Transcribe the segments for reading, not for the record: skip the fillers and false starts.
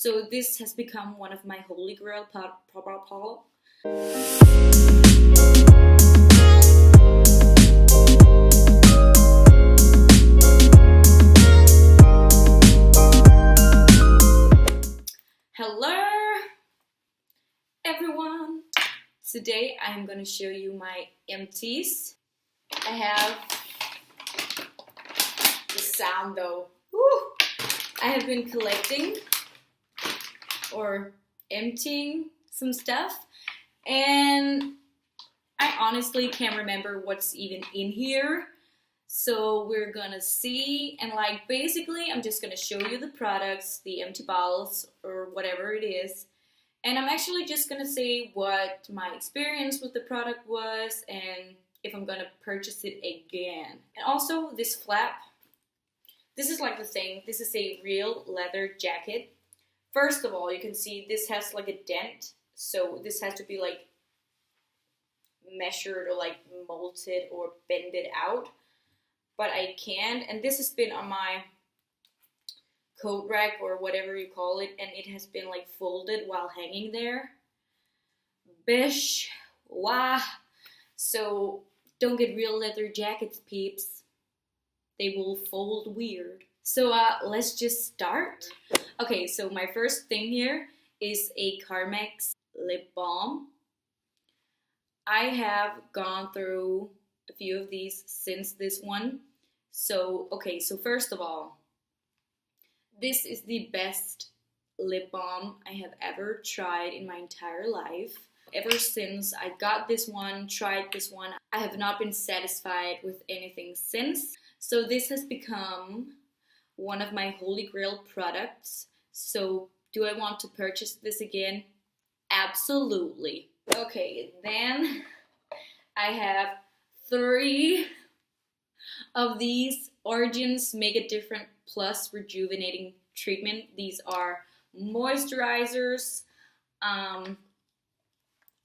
So this has become one of my holy grail products. Hello everyone! Today I'm going to show you my empties. I have the sound though. Woo! I have been collecting or emptying some stuff, and I honestly can't remember what's even in here. So we're gonna see, and like basically I'm just gonna show you the products, the empty bottles or whatever it is, and I'm actually just gonna say what my experience with the product was and if I'm gonna purchase it again. And also this flap, this is like the thing, this is a real leather jacket. First of all, you can see this has like a dent, so this has to be like measured or like molded or bended out. But I can, and this has been on my coat rack or whatever you call it, and it has been like folded while hanging there. Bish, wah. So don't get real leather jackets, peeps. They will fold weird. So let's just start. Okay, so my first thing here is a Carmex lip balm. I have gone through a few of these since this one. So, okay, so first of all, this is the best lip balm I have ever tried in my entire life. Ever since I got this one, tried this one, I have not been satisfied with anything since. So this has become one of my holy grail products. So do I want to purchase this again? Absolutely. Okay, then I have 3 of these Origins Make a Difference Plus Rejuvenating Treatment. These are moisturizers.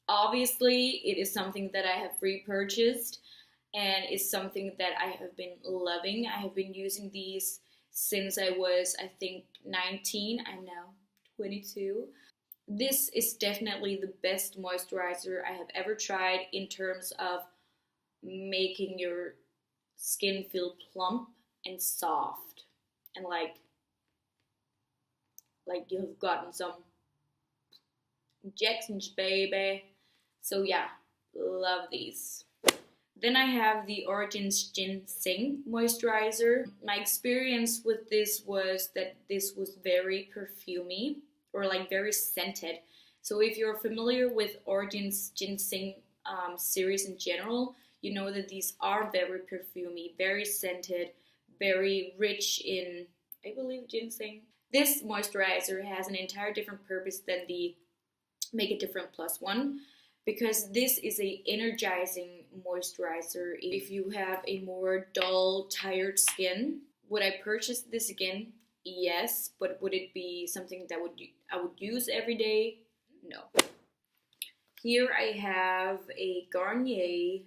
Obviously, it is something that I have repurchased and is something that I have been loving. I have been using these since I was, I think, 19. I'm now 22. This is definitely the best moisturizer I have ever tried in terms of making your skin feel plump and soft. And like you have gotten some injections, baby. So yeah, love these. Then I have the Origins Ginseng Moisturizer. My experience with this was that this was very perfumey, or like very scented. So if you're familiar with Origins Ginseng series in general, you know that these are very perfumey, very scented, very rich in, I believe, ginseng. This moisturizer has an entire different purpose than the Make a Difference Plus one, because this is a energizing moisturizer. If you have a more dull, tired skin, would I purchase this again? Yes, but would it be something that I would use every day? No. Here I have a Garnier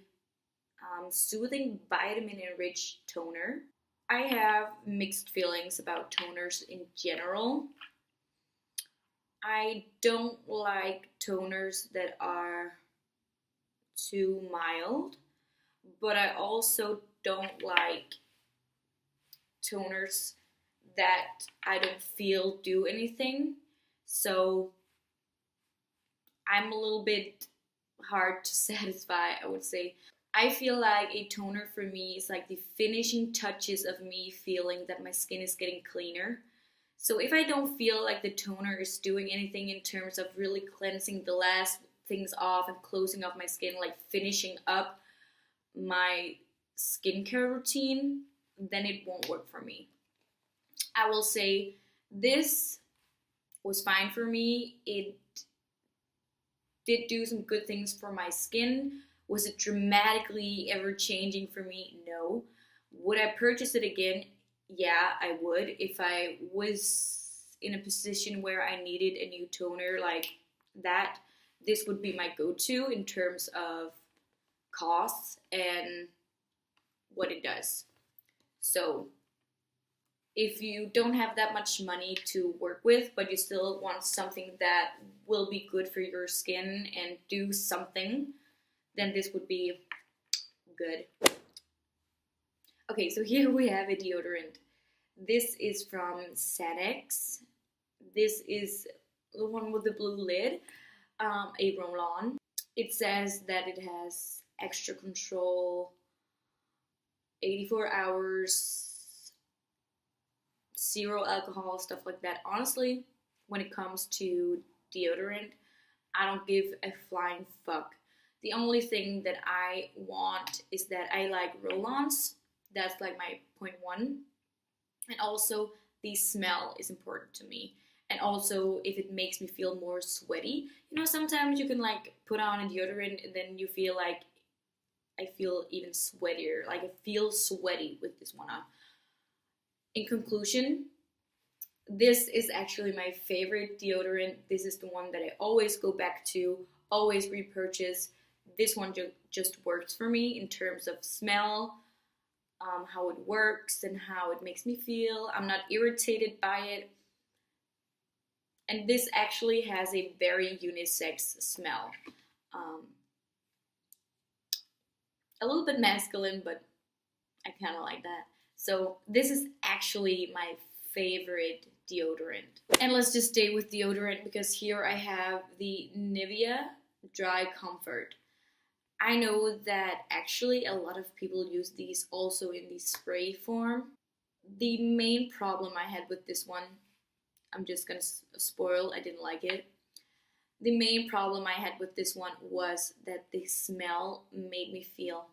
Soothing Vitamin Enriched Toner. I have mixed feelings about toners in general. I don't like toners that are too mild, but I also don't like toners that I don't feel do anything. So I'm a little bit hard to satisfy, I would say. I feel like a toner for me is like the finishing touches of me feeling that my skin is getting cleaner. So if I don't feel like the toner is doing anything in terms of really cleansing the last things off and closing off my skin, like finishing up my skincare routine, then it won't work for me. I will say this was fine for me. It did do some good things for my skin. Was it dramatically ever changing for me? No. Would I purchase it again? Yeah, I would. If I was in a position where I needed a new toner like that, this would be my go-to in terms of costs and what it does. So if you don't have that much money to work with, but you still want something that will be good for your skin and do something, then this would be good. Okay, so here we have a deodorant. This is from Sadex. This is the one with the blue lid, a roll-on. It says that it has extra control, 84 hours, zero alcohol, stuff like that. Honestly, when it comes to deodorant, I don't give a flying fuck. The only thing that I want is that I like roll-ons. That's like my point one. And also, the smell is important to me. And also, if it makes me feel more sweaty. You know, sometimes you can like put on a deodorant and then you feel like I feel even sweatier. Like I feel sweaty with this one on. In conclusion, this is actually my favorite deodorant. This is the one that I always go back to, always repurchase. This one just works for me in terms of smell, how it works and how it makes me feel. I'm not irritated by it. And this actually has a very unisex smell. A little bit masculine, but I kind of like that. So this is actually my favorite deodorant. And let's just stay with deodorant because here I have the Nivea Dry Comfort. I know that actually a lot of people use these also in the spray form. The main problem I had with this one, I'm just gonna spoil, I didn't like it. The main problem I had with this one was that the smell made me feel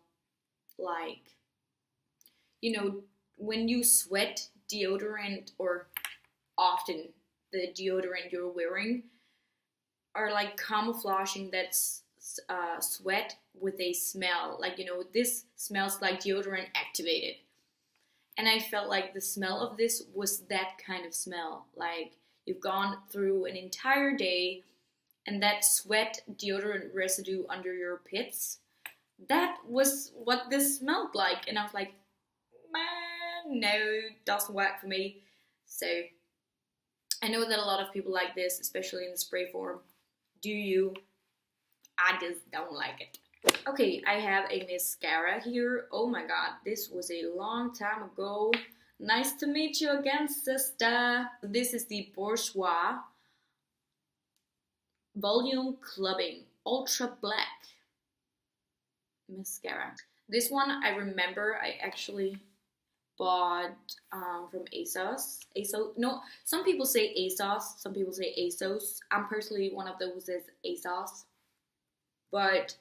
like, you know, when you sweat, deodorant, or often the deodorant you're wearing are like camouflaging that sweat with a smell. Like, you know, this smells like deodorant activated. And I felt like the smell of this was that kind of smell. Like you've gone through an entire day and that sweat deodorant residue under your pits, that was what this smelled like. And I was like, man, no, doesn't work for me. So I know that a lot of people like this, especially in the spray form. Do you? I just don't like it. Okay, I have a mascara here. Oh my god, this was a long time ago. Nice to meet you again, sister. This is the Bourjois Volume Clubbing Ultra Black mascara. This one I remember I actually bought from ASOS. No, some people say ASOS, some people say ASOS. I'm personally one of those who says ASOS. But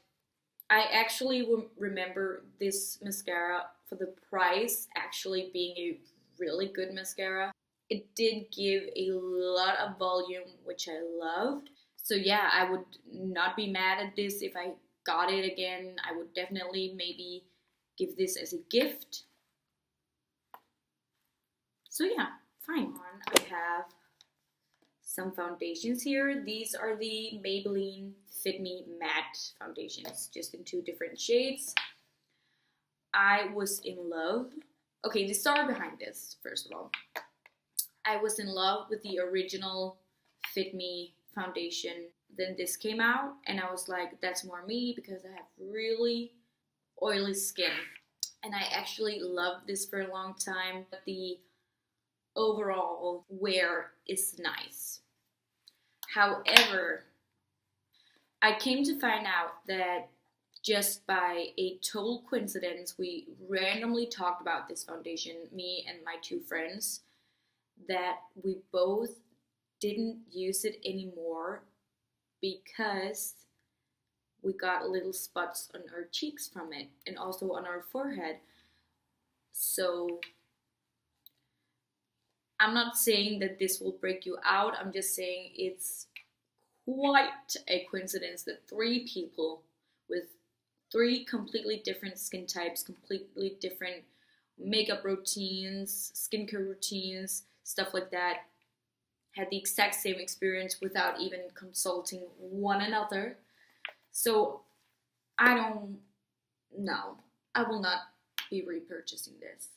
I actually remember this mascara for the price actually being a really good mascara. It did give a lot of volume, which I loved. So yeah, I would not be mad at this if I got it again. I would definitely maybe give this as a gift. So yeah, fine. I have some foundations here. These are the Maybelline Fit Me Matte foundations, just in 2 different shades. I was in love. Okay, the story behind this, first of all. I was in love with the original Fit Me foundation. Then this came out and I was like, that's more me because I have really oily skin. And I actually loved this for a long time. But the overall wear is nice. However, I came to find out that just by a total coincidence, we randomly talked about this foundation, me and my 2 friends, that we both didn't use it anymore because we got little spots on our cheeks from it and also on our forehead. So I'm not saying that this will break you out. I'm just saying it's quite a coincidence that 3 people with 3 completely different skin types, completely different makeup routines, skincare routines, stuff like that, had the exact same experience without even consulting one another. So I don't know. I will not be repurchasing this.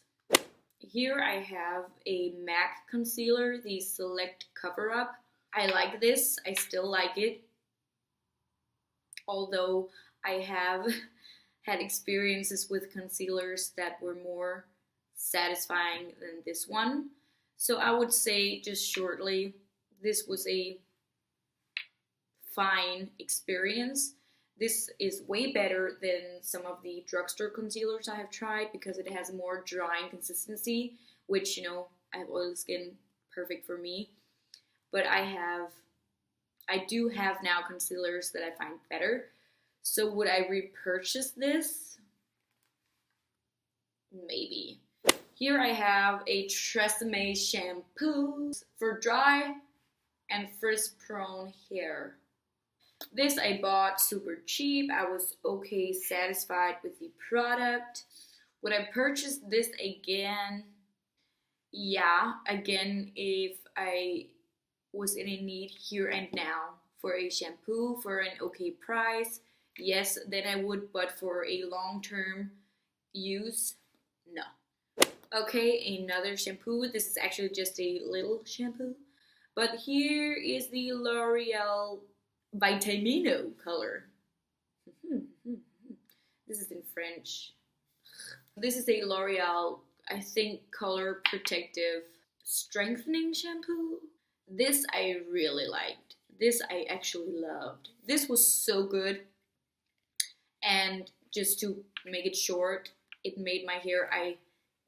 Here I have a MAC concealer, the Select Cover Up. I like this, I still like it, although I have had experiences with concealers that were more satisfying than this one. So I would say, just shortly, this was a fine experience. This is way better than some of the drugstore concealers I have tried because it has more drying consistency, which, you know, I have oily skin, perfect for me. But I do have now concealers that I find better. So would I repurchase this? Maybe. Here I have a Tresemme shampoo for dry and frizz-prone hair. This I bought super cheap. I was okay satisfied with the product. Would I purchase this again? Yeah, again, if I was in a need here and now for a shampoo for an okay price, yes, then I would, but for a long-term use, no. Okay, another shampoo. This is actually just a little shampoo. But here is the L'Oreal Vitamino color. This is in French. This is a L'Oreal, I think, color protective strengthening shampoo. This I really liked. This I actually loved. This was so good. And just to make it short, it made my hair, I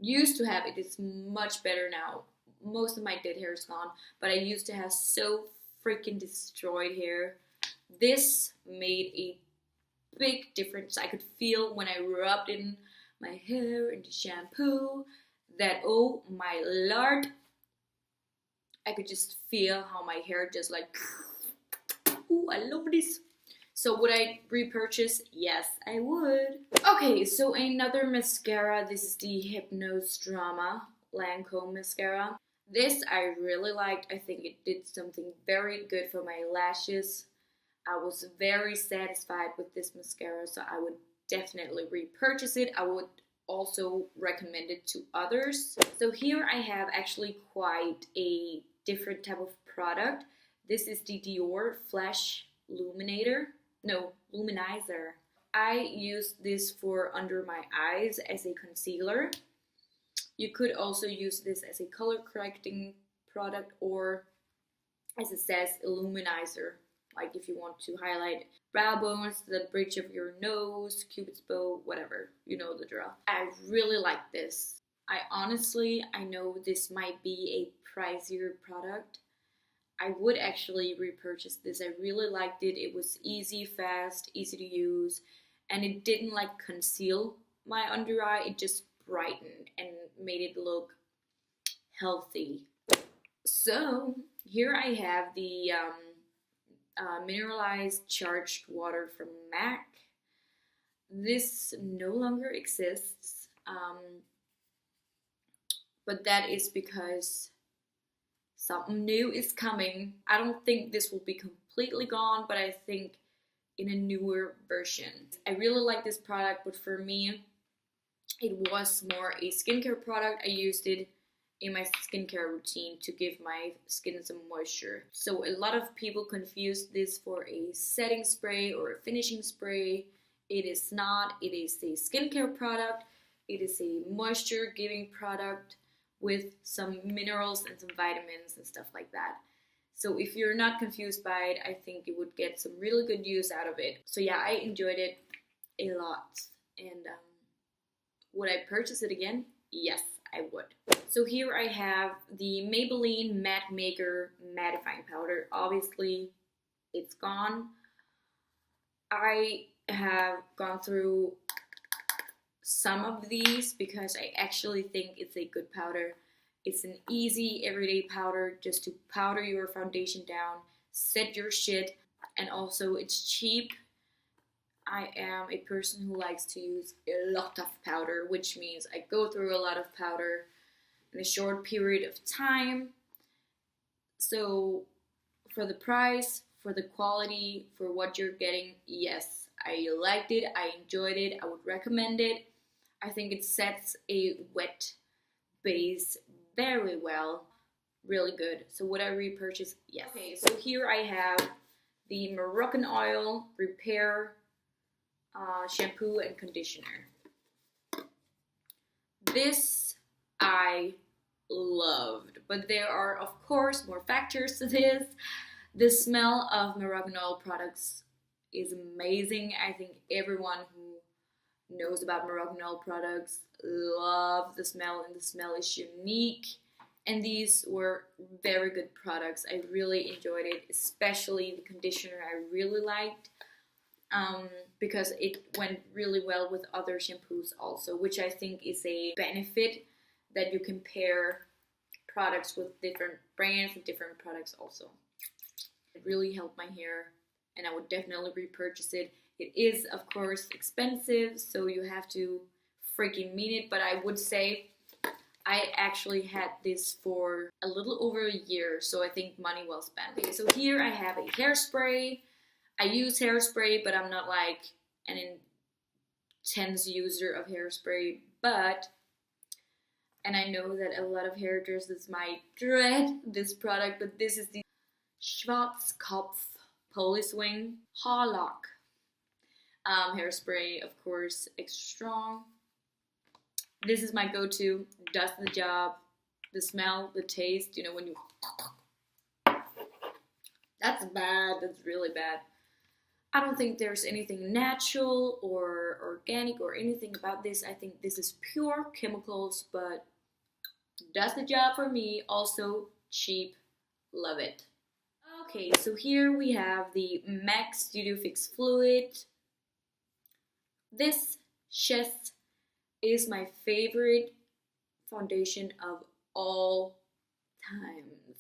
used to have, it is much better now. Most of my dead hair is gone, but I used to have so freaking destroyed hair. This made a big difference. I could feel when I rubbed in my hair into shampoo that, oh my lord, I could just feel how my hair just like, ooh, I love this. So would I repurchase? Yes, I would. Okay, so another mascara. This is the Hypnose Drama Lancome mascara. This I really liked. I think it did something very good for my lashes. I was very satisfied with this mascara, so I would definitely repurchase it. I would also recommend it to others. So here I have actually quite a different type of product. This is the Dior Flash Luminizer. I use this for under my eyes as a concealer. You could also use this as a color correcting product, or as it says, illuminizer. Like if you want to highlight brow bones, the bridge of your nose, cupid's bow, whatever, you know the drill. I really like this. I know this might be a pricier product. I would actually repurchase this. I really liked it. It was easy, fast, easy to use, and it didn't like conceal my under eye. It just brightened and made it look healthy. So here I have the mineralized charged water from MAC. This no longer exists, but that is because something new is coming. I don't think this will be completely gone, but I think in a newer version. I really like this product, but for me, it was more a skincare product. I used it in my skincare routine to give my skin some moisture. So a lot of people confuse this for a setting spray or a finishing spray. It is not. It is a skincare product. It is a moisture giving product with some minerals and some vitamins and stuff like that. So if you're not confused by it, I think you would get some really good use out of it. So yeah, I enjoyed it a lot. And would I purchase it again? Yes, I would. So here I have the Maybelline Matte Maker Mattifying Powder. Obviously, it's gone. I have gone through some of these because I actually think it's a good powder. It's an easy everyday powder just to powder your foundation down, set your shit, and also it's cheap. I am a person who likes to use a lot of powder, which means I go through a lot of powder in a short period of time. So for the price, for the quality, for what you're getting, yes, I liked it, I enjoyed it, I would recommend it. I think it sets a wet base very well. Really good. So would I repurchase? Yes. Okay, so here I have the Moroccan Oil Repair shampoo and conditioner. This I loved, but there are of course more factors to this. The smell of Moroccan oil products is amazing. I think everyone who knows about Moroccan oil products loves the smell, and the smell is unique. And these were very good products. I really enjoyed it, especially the conditioner I really liked. Because it went really well with other shampoos also, which I think is a benefit, that you compare products with different brands and different products also. It really helped my hair, and I would definitely repurchase it. It is of course expensive, so you have to freaking mean it, but I would say I actually had this for a little over a year, so I think money well spent. Okay, so here I have a hairspray. I use hairspray, but I'm not like an intense user of hairspray, and I know that a lot of hairdressers might dread this product, but this is the Schwarzkopf Poliswing Haarlock hairspray, of course, extra strong. This is my go-to, does the job, the smell, the taste, you know, when you, that's bad, that's really bad. I don't think there's anything natural or organic or anything about this. I think this is pure chemicals, but does the job for me. Also cheap, love it. Okay, so here we have the MAC Studio Fix Fluid. This just is my favorite foundation of all times.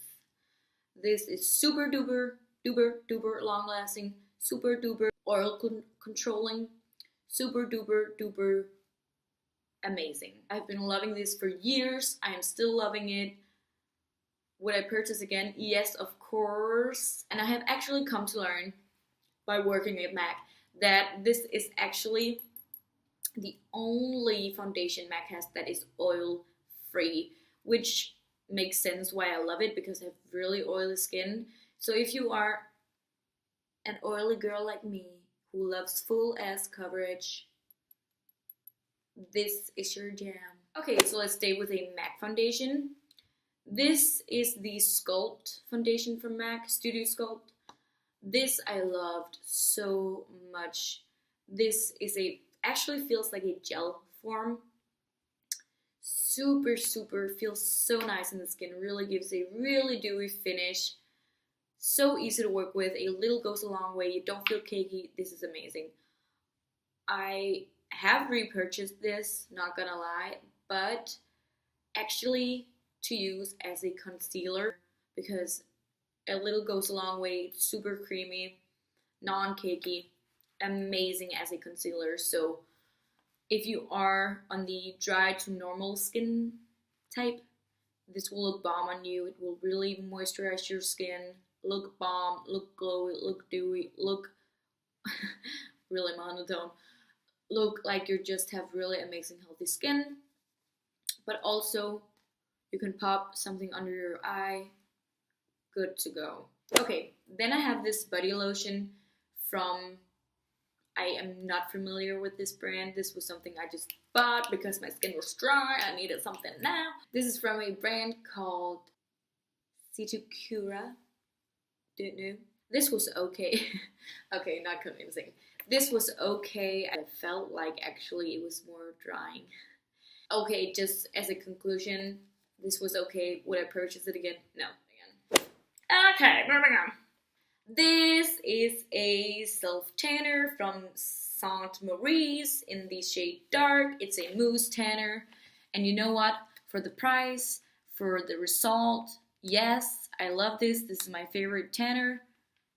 This is super duper long lasting, super duper oil controlling, super duper amazing. I've been loving this for years. I am still loving it. Would I purchase again? Yes, of course. And I have actually come to learn by working at MAC that this is actually the only foundation MAC has that is oil free, which makes sense why I love it, because I have really oily skin. So if you are an oily girl like me who loves full ass coverage, this is your jam. Okay, so let's stay with a MAC foundation. This is the Sculpt foundation from MAC, Studio Sculpt. This I loved so much. This is actually feels like a gel form. Super feels so nice in the skin. Really gives a really dewy finish. So easy to work with. A little goes a long way. You don't feel cakey. This is amazing. I have repurchased this, not gonna lie, but actually to use as a concealer, because a little goes a long way. It's super creamy, non-cakey, amazing as a concealer. So if you are on the dry to normal skin type, this will look bomb on you. It will really moisturize your skin, look bomb, look glowy, look dewy, look really monotone, look like you just have really amazing healthy skin. But also you can pop something under your eye, good to go. Okay, then I have this body lotion from, I am not familiar with this brand. This was something I just bought because my skin was dry. I needed something now. This is from a brand called Citicura. Don't know. This was okay. Okay, not convincing. This was okay. I felt like actually it was more drying. Okay, just as a conclusion, this was okay. Would I purchase it again? No. Again. Okay, moving on. This is a self-tanner from Saint Maurice in the shade dark. It's a mousse tanner. And you know what? For the price, for the result, yes, I love this. This is my favorite tanner.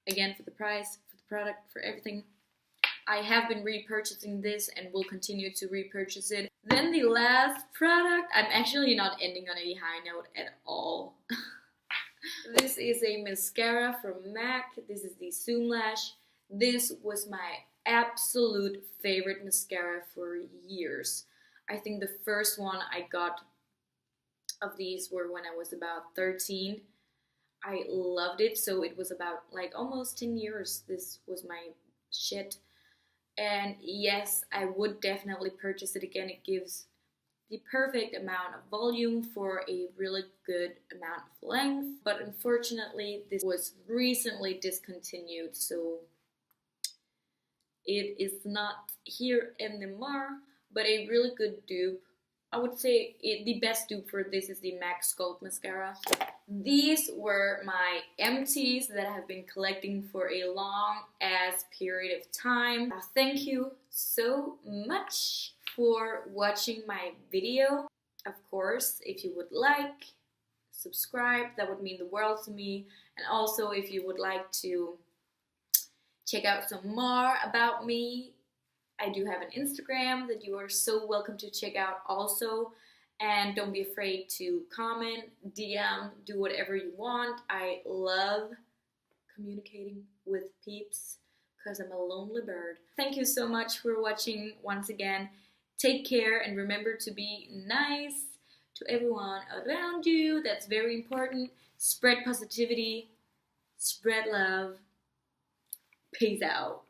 Again, for the price, for the product, for everything. I have been repurchasing this and will continue to repurchase it. Then the last product, I'm actually not ending on a high note at all. This is a mascara from MAC. This is the Zoom Lash. This was my absolute favorite mascara for years. I think the first one I got of these were when I was about 13. I loved it, so it was about like almost 10 years. This was my shit. And yes, I would definitely purchase it again. It gives the perfect amount of volume for a really good amount of length. But unfortunately, this was recently discontinued, so it is not here anymore. But a really good dupe. I would say the best dupe for this is the MAC Sculpt Mascara. These were my empties that I have been collecting for a long ass period of time. Thank you so much for watching my video. Of course, if you would like, subscribe, that would mean the world to me. And also if you would like to check out some more about me, I do have an Instagram that you are so welcome to check out also. And don't be afraid to comment, DM, do whatever you want. I love communicating with peeps because I'm a lonely bird. Thank you so much for watching once again. Take care and remember to be nice to everyone around you. That's very important. Spread positivity, spread love. Peace out.